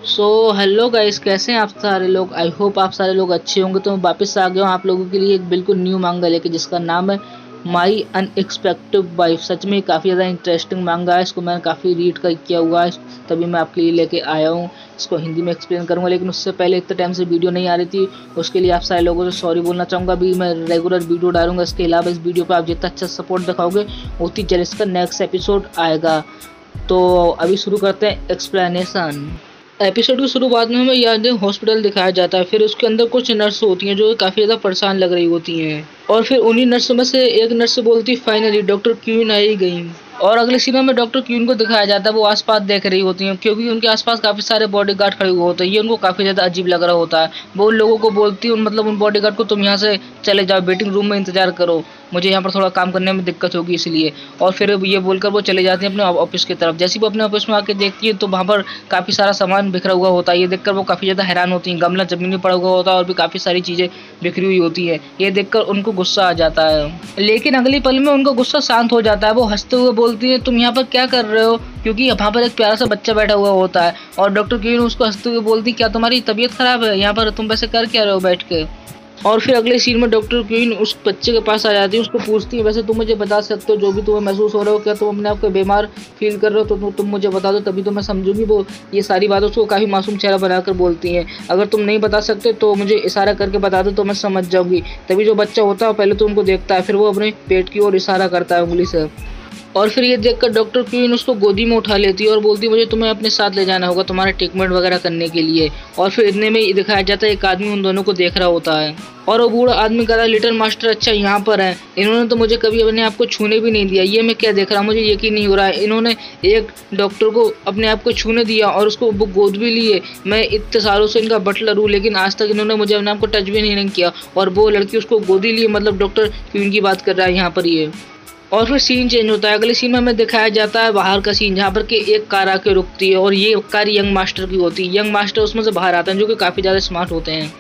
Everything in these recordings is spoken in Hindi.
सो हेलो गाइस, कैसे हैं आप सारे लोग। आई होप आप सारे लोग अच्छे होंगे। तो मैं वापस आ गया हूँ आप लोगों के लिए एक बिल्कुल न्यू मांगा लेके, जिसका नाम है माई अनएक्सपेक्टेड वाइफ। सच में काफ़ी ज़्यादा इंटरेस्टिंग मांगा है। इसको मैंने काफ़ी रीड किया हुआ है, तभी मैं आपके लिए लेके आया हूँ। इसको हिंदी में एक्सप्लेन करूँगा, लेकिन उससे पहले इतने टाइम से वीडियो नहीं आ रही थी, उसके लिए आप सारे लोगों से सॉरी बोलना चाहूँगा। अभी मैं रेगुलर वीडियो डालूंगा। इसके अलावा इस वीडियो पर आप जितना अच्छा सपोर्ट दिखाओगे उतनी जल्द इसका नेक्स्ट एपिसोड आएगा। तो अभी शुरू करते हैं एक्सप्लेनेशन। एपिसोड की शुरुआत में हमें यादें हॉस्पिटल दिखाया जाता है। फिर उसके अंदर कुछ नर्स होती हैं जो काफ़ी ज़्यादा परेशान लग रही होती हैं, और फिर उन्हीं नर्स में से एक नर्स बोलती है फाइनली डॉक्टर क्वीन आ ही गई। और अगले सीन में डॉक्टर क्वीन को दिखाया जाता है, वो आसपास देख रही होती हैं, क्योंकि उनके आसपास काफ़ी सारे बॉडीगार्ड खड़े हुए होते हैं। ये उनको काफ़ी ज़्यादा अजीब लग रहा होता है। वो उन लोगों को बोलती है, मतलब उन बॉडीगार्ड को, तुम यहाँ से चले जाओ, वेटिंग रूम में इंतजार करो, मुझे यहाँ पर थोड़ा काम करने में दिक्कत होगी इसलिए। और फिर ये बोलकर वो चले जाते हैं अपने ऑफिस की तरफ। जैसे ही वो अपने ऑफिस में आके देखती है तो वहाँ पर काफ़ी सारा सामान बिखरा हुआ होता है। ये देखकर वो काफ़ी ज़्यादा हैरान होती हैं। गमला ज़मीन में पड़ा हुआ होता है और भी काफ़ी सारी चीज़ें बिखरी हुई होती है। ये देखकर उनको गुस्सा आ जाता है, लेकिन अगले पल में उनका गुस्सा शांत हो जाता है। वो हंसते हुए बोलती है, तुम यहाँ पर क्या कर रहे हो, क्योंकि यहाँ पर एक प्यारा सा बच्चा बैठा हुआ होता है। और डॉक्टर क्वीन उसको हंसते हुए बोलती, क्या तुम्हारी तबीयत खराब है, यहाँ पर तुम वैसे कर क्या रहे हो बैठ के। और फिर अगले सीन में डॉक्टर क्वीन उस बच्चे के पास आ जाती है, उसको पूछती है, वैसे तुम मुझे बता सकते हो जो भी तुम्हें महसूस हो रहा हो, क्या तुम अपने आप को बीमार फील कर रहे हो, तो तुम मुझे बता दो, तभी तो मैं समझूंगी। वो ये सारी बातें उसको काफ़ी मासूम चेहरा बनाकर बोलती हैं। अगर तुम नहीं बता सकते तो मुझे इशारा करके बता दो तो मैं समझ जाऊंगी। तभी जो बच्चा होता है पहले तो उनको देखता है, फिर वो अपने पेट की ओर इशारा करता है उंगली से। और फिर ये देखकर डॉक्टर क्वीन उसको गोदी में उठा लेती है और बोलती है, मुझे तुम्हें अपने साथ ले जाना होगा तुम्हारा ट्रीटमेंट वगैरह करने के लिए। और फिर इतने में दिखाया जाता है एक आदमी उन दोनों को देख रहा होता है, और वो बूढ़ा आदमी कह रहा है, लिटिल मास्टर अच्छा यहाँ पर है, इन्होंने तो मुझे कभी अपने आप को छूने भी नहीं दिया। ये मैं क्या देख रहा हूँ, मुझे यकीन नहीं हो रहा है। इन्होंने एक डॉक्टर को अपने आप को छूने दिया और उसको वो गोद भी लिए। मैं इतने सालों से इनका बटलर हूँ, लेकिन आज तक इन्होंने मुझे अपने आप को टच भी नहीं किया, और वो लड़की उसको गोदी लिए, मतलब डॉक्टर क्वीन की बात कर रहा है यहाँ पर ये। और फिर सीन चेंज होता है। अगले सीन में हमें दिखाया जाता है बाहर का सीन, जहाँ पर कि एक कार आके रुकती है, और ये कार यंग मास्टर की होती है। यंग मास्टर उसमें से बाहर आते हैं, जो कि काफ़ी ज़्यादा स्मार्ट होते हैं।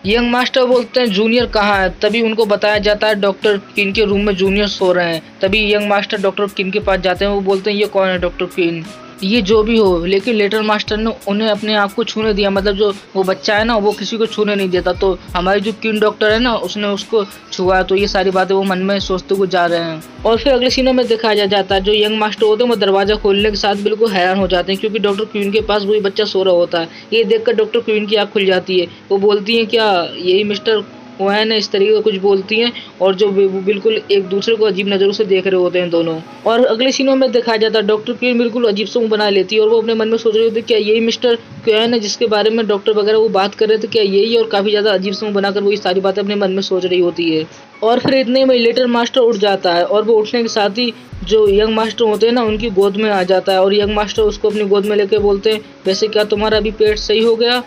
यंग मास्टर बोलते हैं, जूनियर कहाँ है। तभी उनको बताया जाता है डॉक्टर किन के रूम में जूनियर सो रहे हैं। तभी यंग मास्टर डॉक्टर किन के पास जाते हैं। वो बोलते हैं, ये कौन है डॉक्टर किन, ये जो भी हो, लेकिन लेटर मास्टर ने उन्हें अपने आप को छूने दिया, मतलब जो वो बच्चा है ना वो किसी को छूने नहीं देता। तो हमारी जो किन डॉक्टर है ना उसने उसको छुआ। तो ये सारी बातें वो मन में सोचते हुए जा रहे हैं। और फिर अगले सीनों में दिखाया जाता है जो यंग मास्टर होते हैं वो दरवाजा खोलने के साथ बिल्कुल हैरान हो जाते हैं, क्योंकि डॉक्टर क्वीन के पास वही बच्चा सो रहा होता है। ये देखकर डॉक्टर क्वीन की आँख खुल जाती है। वो बोलती है, क्या यही मिस्टर वो है ना, इस तरीके का कुछ बोलती हैं। और जो वो बिल्कुल एक दूसरे को अजीब नज़रों से देख रहे होते हैं दोनों। और अगले सीनों में दिखाया जाता है डॉक्टर क्वीन बिल्कुल अजीब सा मुंह बना लेती है, और वो अपने मन में सोच रही होती है, क्या यही मिस्टर क्वीन है जिसके बारे में डॉक्टर वगैरह वो बात कर रहे थे, क्या यही। और काफ़ी ज़्यादा अजीब सा मुंह बनाकर वो ये सारी बातें अपने मन में सोच रही होती है। और फिर इतने में लेटर मास्टर उठ जाता है, और वो उठने के साथ ही जो यंग मास्टर होते हैं ना उनकी गोद में आ जाता है, और यंग मास्टर उसको अपनी गोद में लेके बोलते हैं, वैसे क्या तुम्हारा अभी पेट सही हो गया।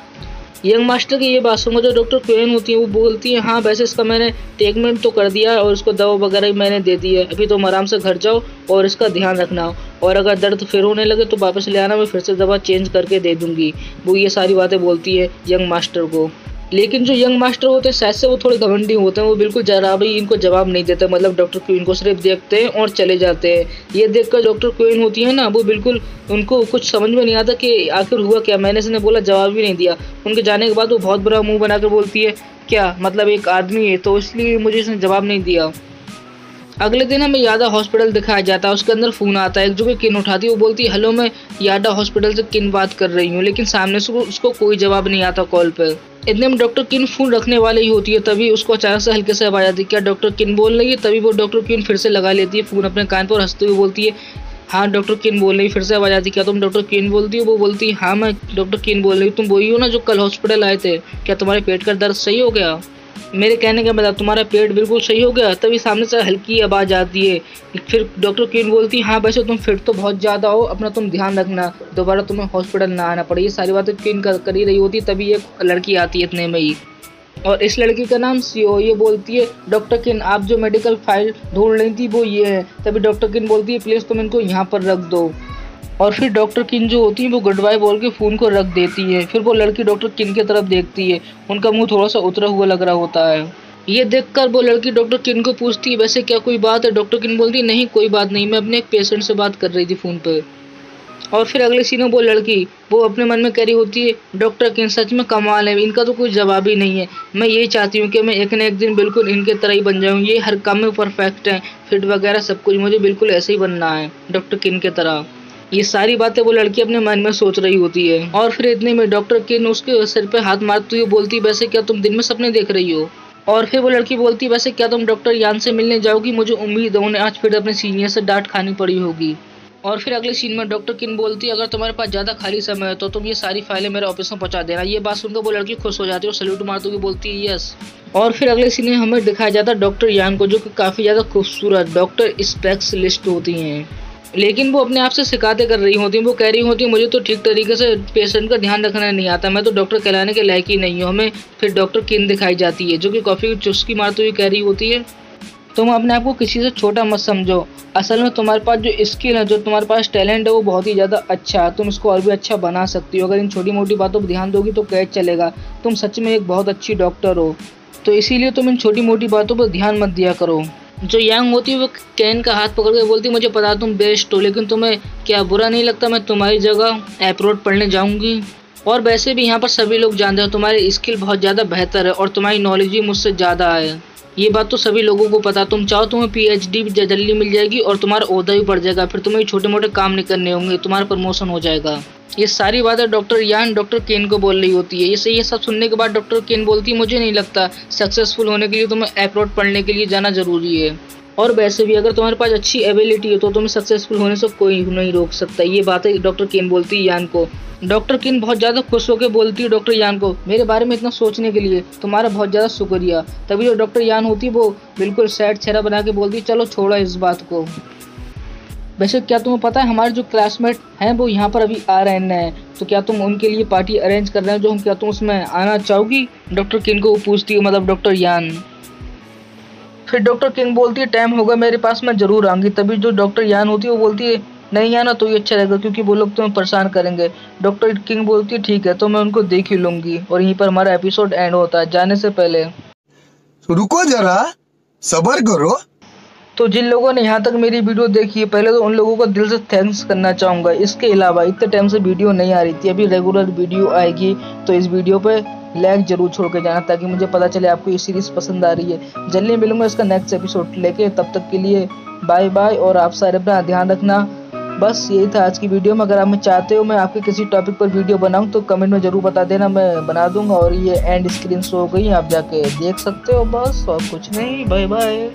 यंग मास्टर की ये बात सुनकर जो डॉक्टर क्वेन होती है वो बोलती है, हाँ वैसे इसका मैंने ट्रीटमेंट तो कर दिया है, और इसको दवा वगैरह भी मैंने दे दी है। अभी तुम आराम से घर जाओ और इसका ध्यान रखना, और अगर दर्द फिर होने लगे तो वापस ले आना, मैं फिर से दवा चेंज करके दे दूंगी। वो ये सारी बातें बोलती है यंग मास्टर को। लेकिन जो यंग मास्टर होते हैं शायद से वो थोड़े घमंडी होते हैं, वो बिल्कुल जरा भी इनको जवाब नहीं देते, मतलब डॉक्टर क्वीन को सिर्फ देखते हैं और चले जाते हैं। ये देखकर डॉक्टर क्वीन होती है ना वो बिल्कुल, उनको कुछ समझ में नहीं आता कि आखिर हुआ क्या। मैंने इसने बोला, जवाब भी नहीं दिया। उनके जाने के बाद वो बहुत बुरा मुंह बनाकर बोलती है, क्या मतलब एक आदमी है तो इसलिए मुझे इसने जवाब नहीं दिया। अगले दिन हमें यादा हॉस्पिटल दिखाया जाता है। उसके अंदर फ़ोन आता है, एक जो कि किन उठाती है, वो बोलती है, हेलो मैं यादा हॉस्पिटल से किन बात कर रही हूँ, लेकिन सामने से उसको कोई जवाब नहीं आता कॉल पे। इतने में डॉक्टर किन फ़ोन रखने वाली ही होती है, तभी उसको अचानक से हल्के से आवाज़ आती है, क्या डॉक्टर किन बोल रही है। तभी वो डॉक्टर किन फिर से लगा लेती है फ़ोन अपने कान पर, हंसते हुए बोलती है, हाँ डॉक्टर किन बोल रही है। फिर से आवाज़ आती है, क्या तुम डॉक्टर किन बोलती हो। वो बोलती है, हाँ मैं डॉक्टर किन बोल रही हूँ, तुम वही हो ना जो कल हॉस्पिटल आए थे, क्या तुम्हारे पेट का दर्द सही हो गया। मेरे कहने का मतलब तुम्हारा पेट बिल्कुल सही हो गया। तभी सामने से हल्की आवाज़ आती है। फिर डॉक्टर क्वीन बोलती है, हाँ वैसे तुम फिट तो बहुत ज़्यादा हो, अपना तुम ध्यान रखना, दोबारा तुम्हें हॉस्पिटल ना आना पड़े। ये सारी बातें क्वीन कर ही रही होती है, तभी एक लड़की आती है इतने में ही, और इस लड़की का नाम सीओ। ये बोलती है, डॉक्टर किन आप जो मेडिकल फाइल ढूंढ रही थी वो ये है। तभी डॉक्टर किन बोलती है, प्लीज़ तुम इनको यहाँ पर रख दो। और फिर डॉक्टर किन जो होती है वो गुड बाय बोल के फ़ोन को रख देती है। फिर वो लड़की डॉक्टर किन की तरफ देखती है, उनका मुंह थोड़ा सा उतरा हुआ लग रहा होता है। ये देखकर वो लड़की डॉक्टर किन को पूछती है, वैसे क्या कोई बात है। डॉक्टर किन बोलती है, नहीं कोई बात नहीं, मैं अपने एक पेशेंट से बात कर रही थी फ़ोन पर। और फिर अगले सीन में वो लड़की वो अपने मन में कह रही होती है, डॉक्टर किन सच में कमाल है, इनका तो कोई जवाब ही नहीं है। मैं यही चाहती हूँ कि मैं एक न एक दिन बिल्कुल इनके तरह ही बन जाऊँ, ये हर काम में परफेक्ट है, फिट वगैरह सब कुछ, मुझे बिल्कुल ऐसे ही बनना है डॉक्टर किन के तरह। ये सारी बातें वो लड़की अपने मन में सोच रही होती है। और फिर इतने में डॉक्टर किन उसके सिर पे हाथ मारती हुई बोलती, वैसे क्या तुम दिन में सपने देख रही हो? और फिर वो लड़की बोलती, वैसे क्या तुम डॉक्टर यान से मिलने जाओगी? मुझे उम्मीद है उन्हें आज फिर अपने सीनियर से डांट खानी पड़ी होगी। और फिर अगले सीन में डॉक्टर किन बोलती, अगर तुम्हारे पास ज़्यादा खाली समय है तो तुम ये सारी फाइलें मेरे ऑफिस में पहुंचा देना। ये बात सुनकर वो लड़की खुश हो जाती है और सैल्यूट मारती हुई बोलती है, यस। और फिर अगले सीन में हमें दिखाया जाता है डॉक्टर यान को, जो कि काफ़ी ज़्यादा खूबसूरत डॉक्टर स्पेशलिस्ट होती हैं, लेकिन वो अपने आप से शिकायतें कर रही होती हैं। वो कह रही होती है, मुझे तो ठीक तरीके से पेशेंट का ध्यान रखना नहीं आता, मैं तो डॉक्टर कहलाने के लायक ही नहीं हूँ। हमें फिर डॉक्टर किन दिखाई जाती है, जो कि कॉफ़ी की चुस्की मारती हुई कह रही होती है, तुम अपने आप को किसी से छोटा मत समझो, असल में तुम्हारे पास जो स्किल है, जो तुम्हारे पास टैलेंट है, वो बहुत ही ज़्यादा अच्छा है, तुम इसको और भी अच्छा बना सकती हो। अगर इन छोटी मोटी बातों पर ध्यान दोगी तो कैसे चलेगा, तुम सच में एक बहुत अच्छी डॉक्टर हो, तो इसीलिए तुम इन छोटी मोटी बातों पर ध्यान मत दिया करो। जो यांग होती है वो कैन का हाथ पकड़ के बोलती, मुझे पता तुम बेस्ट हो, लेकिन तुम्हें क्या बुरा नहीं लगता मैं तुम्हारी जगह एप्रोड पढ़ने जाऊंगी? और वैसे भी यहाँ पर सभी लोग जानते हैं तुम्हारी स्किल बहुत ज़्यादा बेहतर है और तुम्हारी नॉलेज भी मुझसे ज़्यादा है, ये बात तो सभी लोगों को पता। तुम चाहो तुम्हें PhD भी जल्दी मिल जाएगी और तुम्हारा ओहदा भी बढ़ जाएगा, फिर तुम्हें छोटे मोटे काम नहीं करने होंगे, तुम्हारा प्रमोशन हो जाएगा। ये सारी बातें डॉक्टर यान डॉक्टर केन को बोल रही होती है। ये सब सुनने के बाद डॉक्टर केन बोलती है, मुझे नहीं लगता सक्सेसफुल होने के लिए तुम्हें अब्रॉड पढ़ने के लिए जाना जरूरी है, और वैसे भी अगर तुम्हारे पास अच्छी एबिलिटी है तो तुम्हें सक्सेसफुल होने से कोई नहीं रोक सकता। ये बातें डॉक्टर केन बोलती है यान को। डॉक्टर किन बहुत ज़्यादा खुश होकर बोलती है डॉक्टर यान को, मेरे बारे में इतना सोचने के लिए तुम्हारा बहुत ज़्यादा शुक्रिया। तभी जो डॉक्टर यान होती है वो बिल्कुल सैड चेहरा बना के बोलती है, चलो छोड़ो इस बात को। वैसे क्या तुम्हें पता है हमारे जो क्लासमेट हैं वो यहाँ पर अभी आ रहे हैं, तो क्या तुम उनके लिए पार्टी अरेंज कर रहे हो, जो हम क्या तुम उसमें आना चाहोगी? डॉक्टर किन को पूछती है, मतलब डॉक्टर यान। फिर डॉक्टर किंग बोलती है, टाइम होगा मेरे पास, मैं जरूर आऊँगी। तभी जो डॉक्टर यान होती है वो बोलती है, नहीं आना तो ये अच्छा रहेगा क्योंकि वो लोग तुम्हें परेशान करेंगे। डॉक्टर किंग बोलती है, ठीक है तो मैं उनको देख ही लूँगी। और यहीं पर हमारा एपिसोड एंड होता है। जाने से पहले रुको जरा, सब्र करो। तो जिन लोगों ने यहाँ तक मेरी वीडियो देखी है, पहले तो उन लोगों को दिल से थैंक्स करना चाहूँगा। इसके अलावा इतने टाइम से वीडियो नहीं आ रही थी, अभी रेगुलर वीडियो आएगी, तो इस वीडियो पे लाइक जरूर छोड़ के जाना ताकि मुझे पता चले आपको ये सीरीज़ पसंद आ रही है। जल्दी मिलूंगा इसका नेक्स्ट एपिसोड लेके, तब तक के लिए बाय बाय। और आप सारे अपना ध्यान रखना। बस यही था आज की वीडियो में। अगर आप चाहते हो मैं आपके किसी टॉपिक पर वीडियो बनाऊं तो कमेंट में ज़रूर बता देना, मैं बना दूंगा। और ये एंड स्क्रीन शो हो गई, आप जाके देख सकते हो। बस और कुछ नहीं, बाय बाय।